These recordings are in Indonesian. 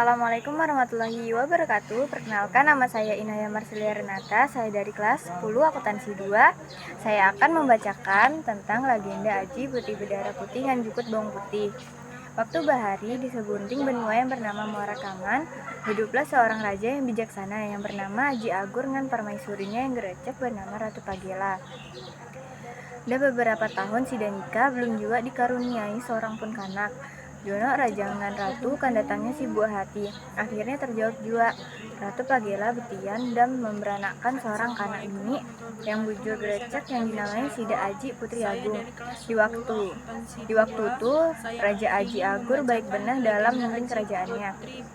Assalamualaikum warahmatullahi wabarakatuh. Perkenalkan, nama saya Inaya Marsilia Renata. Saya dari kelas 10 akuntansi 2. Saya akan membacakan tentang legenda Aji Putih Bedara Putih ngan Jukut Bawang Putih. Waktu bahari di sebunting benua yang bernama Muara Kaman, hiduplah seorang raja yang bijaksana yang bernama Aji Agur ngan permaisurinya yang gerecek bernama Ratu Pagela. Udah beberapa tahun si Danika belum juga dikaruniai seorang pun kanak. Jono raja ngan ratu kan datangnya si buah hati. Akhirnya terjawab jua. Ratu Pagela betian dan memberanakkan seorang kanak bini yang bujur gerecek yang dinamai Sida Aji Putri Agung. Di waktu itu Raja Aji Agur baik benar dalam memimpin kerajaannya.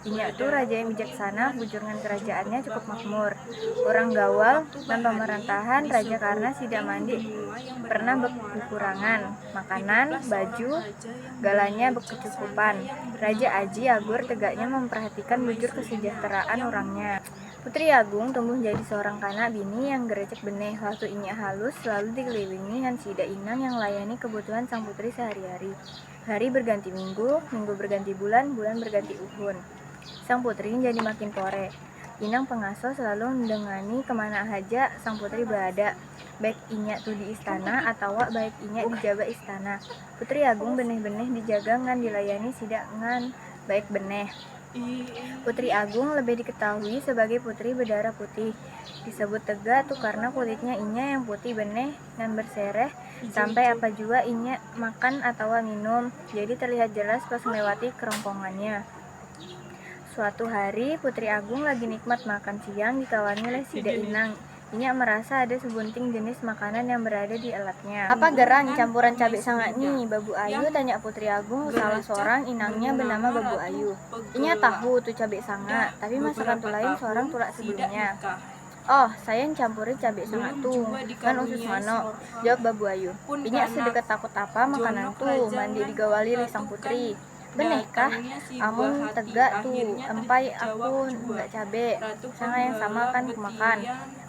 Inya tuh raja yang bijaksana, bujurngan kerajaannya cukup makmur. Orang gawal dan pemerintahan raja karena Sida mandi pernah kekurangan makanan, baju, galanya berkecukupan. Raja Aji Agur tegaknya memperhatikan bujur kesejahteraan orangnya. Putri Agung tumbuh jadi seorang kanak bini yang gerecek benih. Waktu inya halus selalu dikelilingi dengan Sida Inang yang layani kebutuhan sang putri sehari-hari. Hari berganti minggu, minggu berganti bulan, bulan berganti uhun. Sang putri jadi makin pore. Inang pengasuh selalu mendengani kemana aja sang putri berada. Baik inya tuh di istana atau baik inya di jaba istana. Putri Agung benih-benih dijaga ngan dilayani Sida ngan baik benih. Putri Agung lebih diketahui sebagai Putri Bedara Putih. Disebut tega tuh karena kulitnya inya yang putih benih dan bersereh sampai apa juga inya makan atau minum. Jadi terlihat jelas pas melewati kerongkongannya. Suatu hari Putri Agung lagi nikmat makan siang dikawani oleh Sida Inang. Inya merasa ada sebunting jenis makanan yang berada di alatnya. Apa gerang campuran cabai sangat nih, Babu Ayu? Tanya Putri Agung salah seorang inangnya bernama Babu Ayu. Inya tahu tuh cabai sangat, tapi masakan tuh lain seorang tulak sebelumnya. Oh, saya campuri cabai sangat tuh, kan usus mano, jawab Babu Ayu. Inya sedekat takut apa makanan tuh, mandi digawali oleh sang putri. Benehkah? Amun tegak tuh, empai aku nggak cabe, sangat yang sama kan kumakan.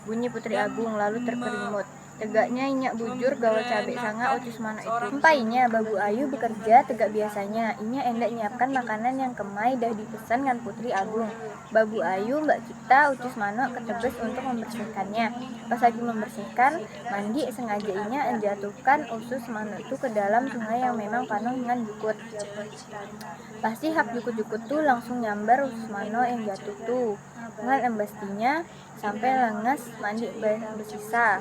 Bunyi Putri Agung lalu terkerimut. Tegaknya inya bujur gawa cabe sanga ucus mana itu. Empainya Babu Ayu bekerja tegak biasanya. Inya endak nyiapkan makanan yang kemai dah dipesan dengan Putri Agung. Babu Ayu mbak kita ucus mano ketebes untuk membersihkannya. Pas lagi membersihkan, mandi sengaja inya menjatuhkan usus mano itu ke dalam sungai yang memang penuh dengan jukut. Pasti hak jukut-jukut tuh langsung nyambar usus mano yang jatuh tuh. Ngan embastinya sampai lengas mandi bersisa.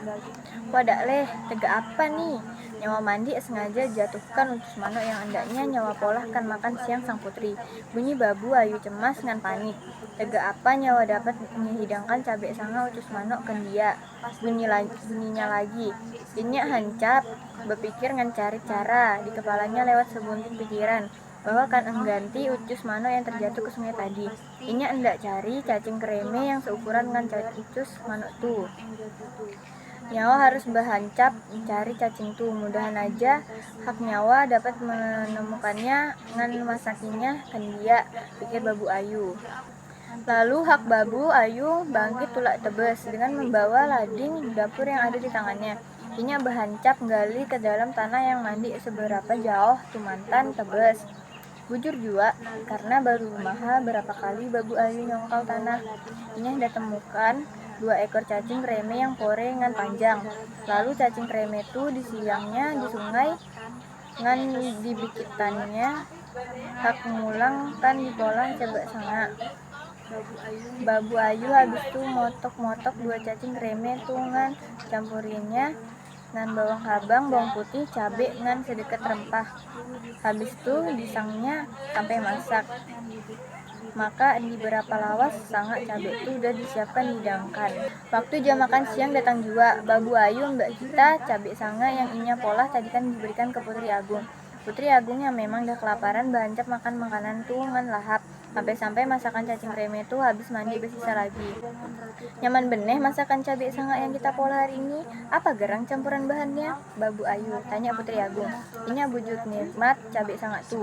Wadak leh, tega apa nih? Nyawa mandi sengaja jatuhkan ucus mano yang hendaknya nyawa polah kan makan siang sang putri. Bunyi Babu Ayu cemas ngan panik. Tega apa nyawa dapat menghidangkan cabai sanga ucus mano kan dia. Bunyinya lagi. Inya hancap, berpikir ngan cari cara. Di kepalanya lewat sebunting pikiran bahwa kan engganti ucus mano yang terjatuh ke sungai tadi. Inya hendak cari cacing kreme yang seukuran dengan ucus mano tuh. Nyawa harus berhancap mencari cacing tuh. Mudahan aja hak nyawa dapat menemukannya ngan masakinya kan dia, pikir Babu Ayu. Lalu hak Babu Ayu bangkit tulak tebes dengan membawa lading dapur yang ada di tangannya. Inya berhancap gali ke dalam tanah yang mandi seberapa jauh tuh mantan tebes. Bujur juga karena baru rumaha berapa kali Babu Ayu nyongkal tanah. Inya hendak temukan 2 ekor cacing kreme yang pore ngan panjang. Lalu cacing kreme itu disiangnya di sungai ngan dibikitannya hak mulang kan di polang coba sanga. Babu Ayu habis itu motok-motok 2 cacing kreme tuh ngan campurinnya ngan bawang habang, bawang putih, cabe ngan sedekat rempah. Habis itu disangnya sampai masak. Maka di beberapa lawas sangat cabai itu udah disiapkan dihidangkan. Waktu jam makan siang datang juga Babu Ayu mbak kita cabai sanga yang inya polah tadi kan diberikan ke Putri Agung. Putri Agung yang memang dah kelaparan bancap makan makanan tuh ngan lahap. Sampai-sampai masakan cacing kreme itu habis mandi bersisa lagi. Nyaman beneh masakan cabai sanga yang kita pola hari ini. Apa gerang campuran bahannya? Babu Ayu tanya Putri Agung. Inya bujur nikmat cabai sanga tuh.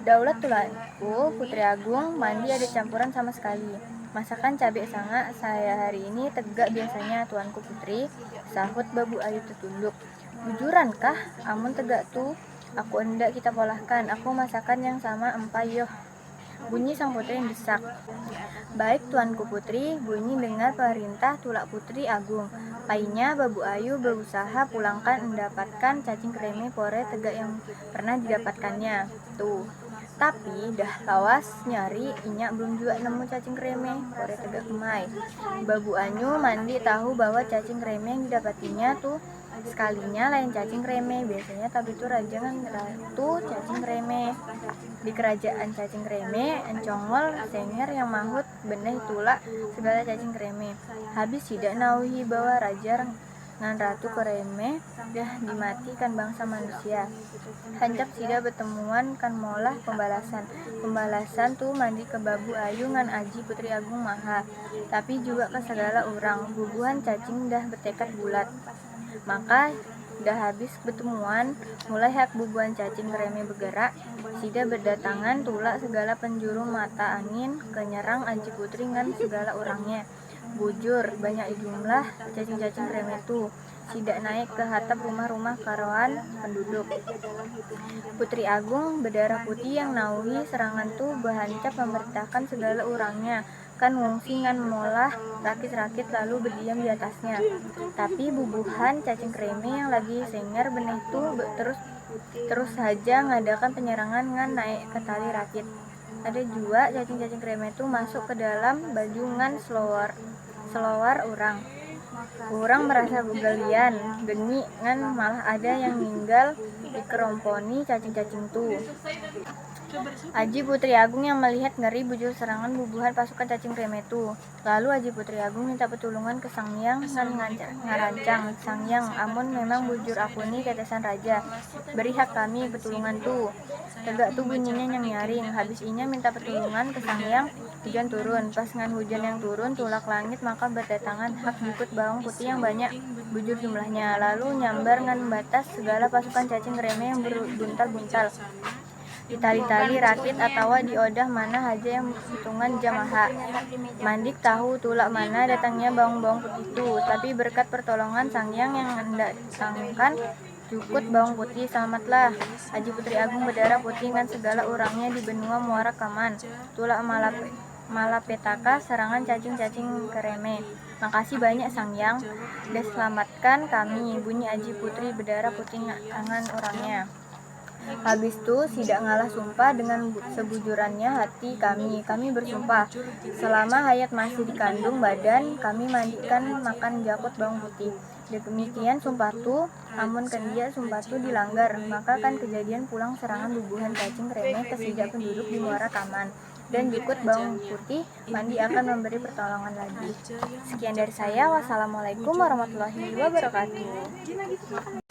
Daulat tulanku Putri Agung mandi ada campuran sama sekali. Masakan cabai sanga saya hari ini tegak biasanya tuanku Putri, sahut Babu Ayu tertunduk. Bujuran kah? Amun tegak tuh. Aku hendak kita polahkan. Aku masakan yang sama empai yoh. Bunyi sang putri yang desak. Baik tuanku putri, bunyi dengar perintah tulak putri agung. Painya Babu Ayu berusaha pulangkan mendapatkan cacing kremi pore tegak yang pernah didapatkannya. Tuh. Tapi dah lawas nyari inyak belum juga nemu cacing kremi pore tegak kemai. Babu Anyu mandi tahu bahwa cacing kremi yang didapatinya tuh sekalinya lain cacing kremi, biasanya tapi itu raja kan ratu cacing kremi. Di kerajaan cacing kremi, encongol senger yang mahut benih tulak segala cacing kremi. Habis tidak nauhi bahwa raja ngan ratu kremi dah dimatikan bangsa manusia. Hancap sida bertemuan kan molah pembalasan tuh mandi ke Babu Ayu ngan Aji Putri Agung Maha, tapi juga ke segala orang. Bubuhan cacing dah bertekad bulat. Maka dah habis bertemuan, mulai hak bubuhan cacing kremi bergerak, sida berdatangan tulak segala penjuru mata angin, kenyerang Aji Putri ngan segala orangnya. Bujur, banyak jumlah cacing-cacing kremi itu, sida naik ke hatap rumah-rumah karawan penduduk. Putri Agung berdarah putih yang nauhi serangan tuh berhancap memberitakan segala orangnya, kan ngungsingan molah rakit-rakit lalu berdiam di atasnya. Tapi bubuhan cacing kremi yang lagi senger benih itu terus saja ngadakan penyerangan ngan naik ke tali rakit. Ada juga cacing-cacing kremi itu masuk ke dalam baju ngan selowar orang. Orang merasa begalian, geni ngan malah ada yang ninggal dikeromponi cacing-cacing tuh. Aji Putri Agung yang melihat ngeri bujur serangan bubuhan pasukan cacing kremi itu. Lalu Aji Putri Agung minta pertolongan ke Sang Hyang ngan ngarancang, Sang Hyang, amun memang bujur aku ni tetesan raja, beri hak kami pertolongan tuh. Tegak tuh bunyinya yang nyaring. Habis inya minta pertolongan ke Sang Hyang, hujan turun. Pas ngan hujan yang turun tulak langit, maka berdatangan hak jukut bawang putih yang banyak bujur jumlahnya. Lalu nyambar ngan batas segala pasukan cacing kremi yang berbuntal-buntal di tali-tali rakit atau di odah mana haja yang hitungan jamaha. Mandik tahu tulak mana datangnya bawang-bawang putih itu, tapi berkat pertolongan Sang Hyang yang mendatangkan jukut bawang putih, selamatlah Aji Putri Agung berdarah putih dengan segala orangnya di benua Muara Kaman. Tulak malapetaka serangan cacing-cacing kremi. Makasih banyak Sang Hyang, dah selamatkan kami, bunyi Aji Putri berdarah putih tangan orangnya. Habis itu tidak ngalah sumpah dengan sebujurannya hati kami bersumpah selama hayat masih dikandung badan kami mandikan makan jakut bawang putih. Demikian sumpah tu, amun kendia sumpah tu dilanggar, maka kan kejadian pulang serangan bubuhan cacing kremi ke sida penduduk di Muara Kaman, dan jukut bawang putih mandi akan memberi pertolongan lagi. Sekian dari saya, wassalamualaikum warahmatullahi wabarakatuh.